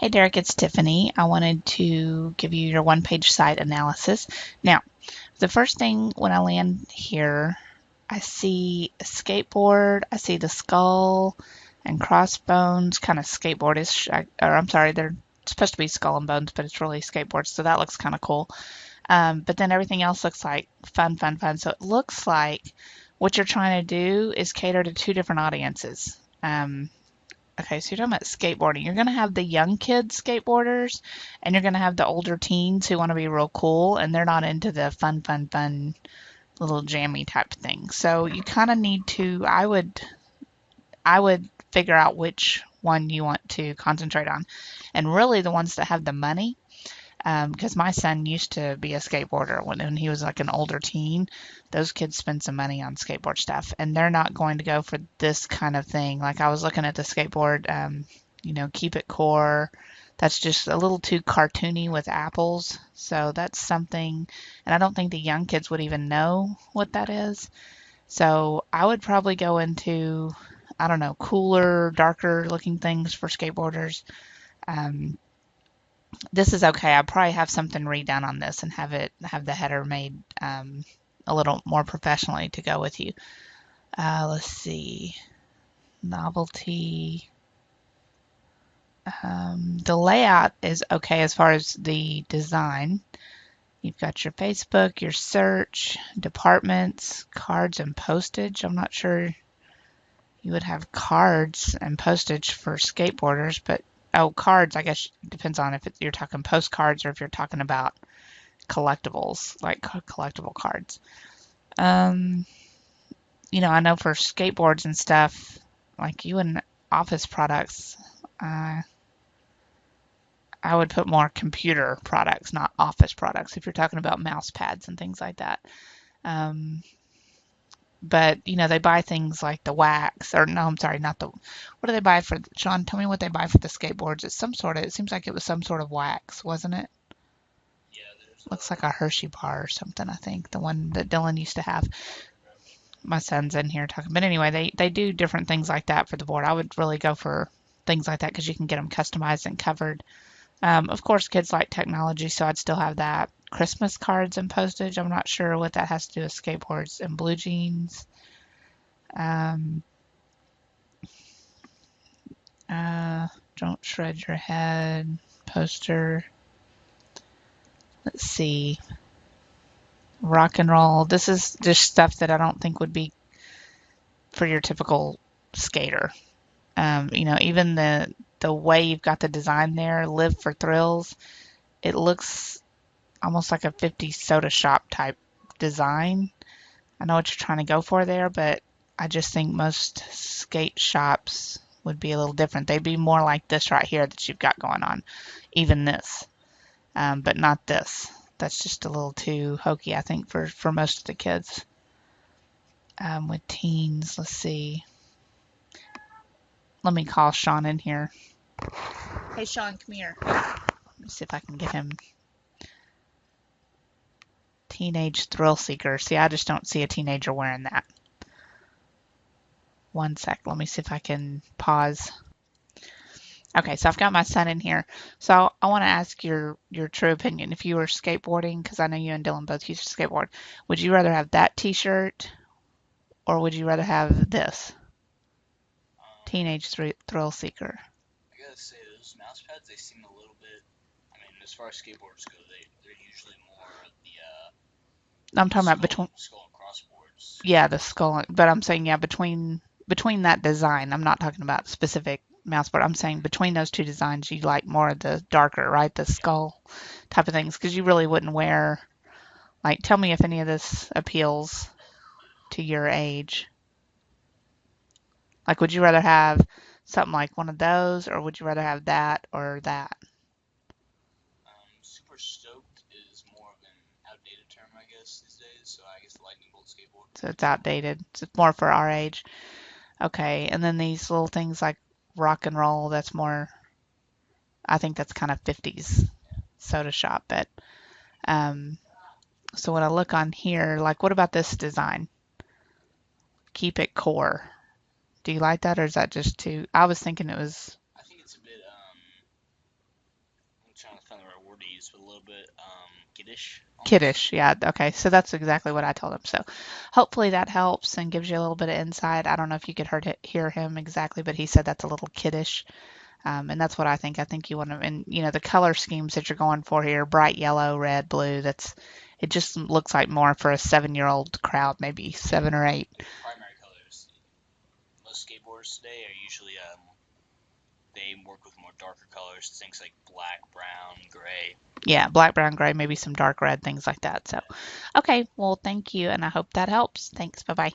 Hey Derek, it's Tiffany. I wanted to give you your one-page site analysis. Now, the first thing when I land here, I see a skateboard, I see the skull and crossbones, kind of skateboardish, or I'm sorry, they're supposed to be skull and bones, but it's really skateboards, so that looks kind of cool. But then everything else looks like fun, fun, fun. So it looks like what you're trying to do is cater to two different audiences. Okay, so you're talking about skateboarding. You're going to have the young kids skateboarders, and you're going to have the older teens who want to be real cool, and they're not into the fun, fun, fun little jammy type thing. So you kind of need to, I would figure out which one you want to concentrate on, and really the ones that have the money. Because my son used to be a skateboarder when he was like an older teen. Those kids spend some money on skateboard stuff, and they're not going to go for this kind of thing. Like I was looking at the skateboard, Keep It Core. That's just a little too cartoony with apples. So that's something, and I don't think the young kids would even know what that is. So I would probably go into, I don't know, cooler, darker looking things for skateboarders. Um, this is okay. I'll probably have something redone on this and have the header made a little more professionally to go with you. Let's see, novelty. The layout is okay as far as the design. You've got your Facebook, your search, departments, cards, and postage. I'm not sure you would have cards and postage for skateboarders, but oh, cards, I guess depends on if you're talking postcards or if you're talking about collectibles, like collectible cards. Um, I know for skateboards and stuff, like you and office products, uh, I would put more computer products, not office products, if you're talking about mouse pads and things like that. Um, but they buy things like the wax, or no, I'm sorry, not the. What do they buy for? Sean, tell me what they buy for the skateboards. It's some sort of. It seems like it was some sort of wax, wasn't it? Yeah, there's Looks like a Hershey bar or something. I think the one that Dylan used to have. My son's in here talking. But anyway, they do different things like that for the board. I would really go for things like that because you can get them customized and covered. Of course, kids like technology, so I'd still have that. Christmas cards and postage. I'm not sure what that has to do with skateboards and blue jeans. Um, don't shred your head. Poster. Let's see. Rock and roll. This is just stuff that I don't think would be for your typical skater. Even the way you've got the design there, Live for Thrills, it looks almost like a 50s soda shop type design. I know what you're trying to go for there, but I just think most skate shops would be a little different. They'd be more like this right here that you've got going on, even this, but not this. That's just a little too hokey, I think, for most of the kids. With teens, let's see. Let me call Sean in here. Hey, Sean, come here. Let me see if I can get him. Teenage thrill seeker. See, I just don't see a teenager wearing that. One sec. Let me see if I can pause. Okay, so I've got my son in here. So I want to ask your true opinion. If you were skateboarding, because I know you and Dylan both used to skateboard, would you rather have that T-shirt or would you rather have this teenage thrill seeker? I gotta say those mouse pads they seem a little bit. I mean, as far as skateboards go, they're usually more I'm the talking about between, skull and crossboards. yeah, the skull, but I'm saying yeah, between that design. I'm not talking about specific mouse board. I'm saying between those two designs, you like more of the darker, right? The Yeah. skull type of things, because you really wouldn't wear. Like, tell me if any of this appeals to your age. Like, would you rather have something like one of those, or would you rather have that or that? Super stoked is more of an outdated term, I guess, these days. So I guess the lightning bolt skateboard. So it's outdated. It's more for our age. Okay, and then these little things like rock and roll, that's more, I think that's kind of 50s soda shop. But um, so when I look on here, like, what about this design? Keep it core. Do you like that, or is that just too? I was thinking it was. I think it's a bit. trying to find the right word to use, but a little bit kiddish. Almost. Kiddish, yeah. Okay, so that's exactly what I told him. So hopefully that helps and gives you a little bit of insight. I don't know if you could hear him exactly, but he said that's a little kiddish. And that's what I think. I think you want to, and the color schemes that you're going for here, bright yellow, red, blue, it just looks like more for a 7-year-old crowd, maybe 7 or 8. Primary colors. Most skateboarders today are usually, they work with more darker colors, things like black, brown, gray. Yeah, black, brown, gray, maybe some dark red, things like that. So, okay, well, thank you, and I hope that helps. Thanks. Bye-bye.